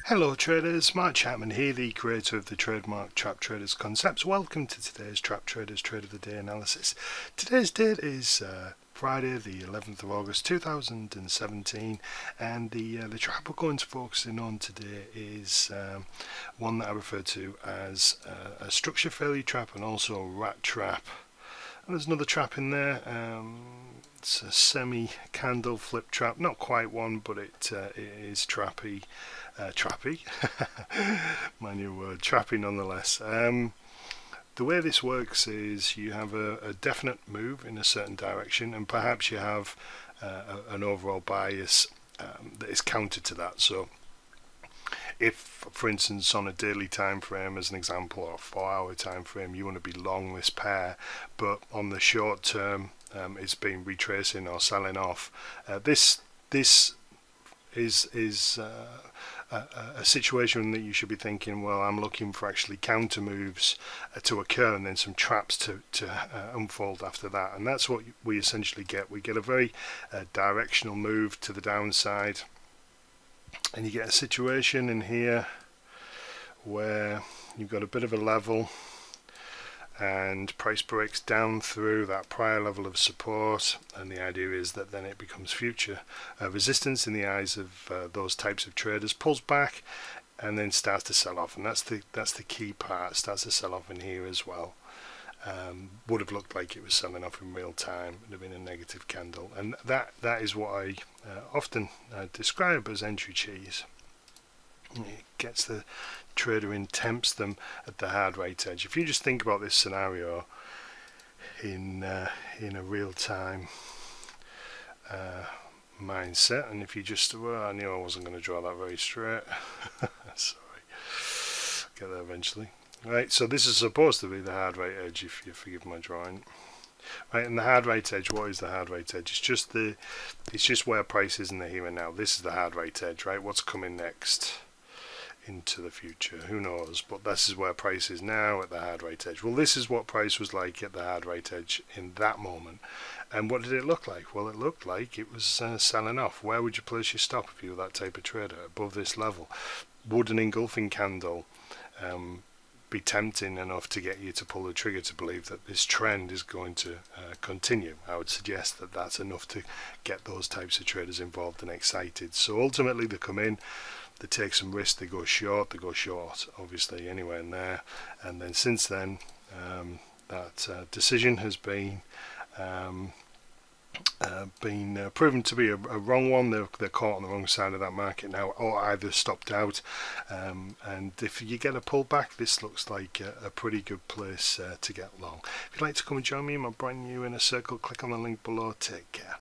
Hello traders, Mark Chapman here, the creator of the trademark Trap Traders concepts. Welcome to today's Trap Traders Trade of the Day analysis. Today's date is Friday the 11th of August 2017, and the trap we're going to focus in on today is one that I refer to as a structure failure trap and also a rat trap. And there's another trap in there. It's a semi-candle flip trap, not quite one, but it is trappy. My new word, trappy nonetheless. The way this works is you have a definite move in a certain direction, and perhaps you have an overall bias that is counter to that. So if, for instance, on a daily time frame as an example, or a 4-hour time frame, you want to be long this pair, but on the short term it's been retracing or selling off, this is a situation that you should be thinking, well, I'm looking for actually counter moves to occur and then some traps to unfold after that. And that's what we essentially get. We get a very directional move to the downside, and you get a situation in here where you've got a bit of a level and price breaks down through that prior level of support, and the idea is that then it becomes future resistance in the eyes of those types of traders, pulls back and then starts to sell off. And that's the key part. Starts to sell off in here as well. Would have looked like it was selling off in real time. It would have been a negative candle, and that is what I often describe as entry cheese. It gets the trader in, tempts them at the hard right edge. If you just think about this scenario in a real-time mindset, and if you just, well, I knew I wasn't going to draw that very straight. Sorry, get there eventually. Right, so this is supposed to be the hard right edge, if you forgive my drawing. Right, and the hard right edge, what is the hard right edge? It's just where price is in the here and now. This is the hard right edge, right? What's coming next into the future, who knows, but this is where price is now at the hard right edge. Well, this is what price was like at the hard right edge in that moment. And what did it look like? Well, it looked like it was selling off. Where would you place your stop if you were that type of trader? Above this level. Would an engulfing candle be tempting enough to get you to pull the trigger to believe that this trend is going to continue? I would suggest that that's enough to get those types of traders involved and excited. So ultimately they come in, they take some risk, they go short obviously anywhere in there, and then since then that decision has been proven to be a wrong one. They're caught on the wrong side of that market now, or either stopped out, and if you get a pullback, this looks like a pretty good place to get long. If you'd like to come and join me in my brand new inner circle, click on the link below. Take care.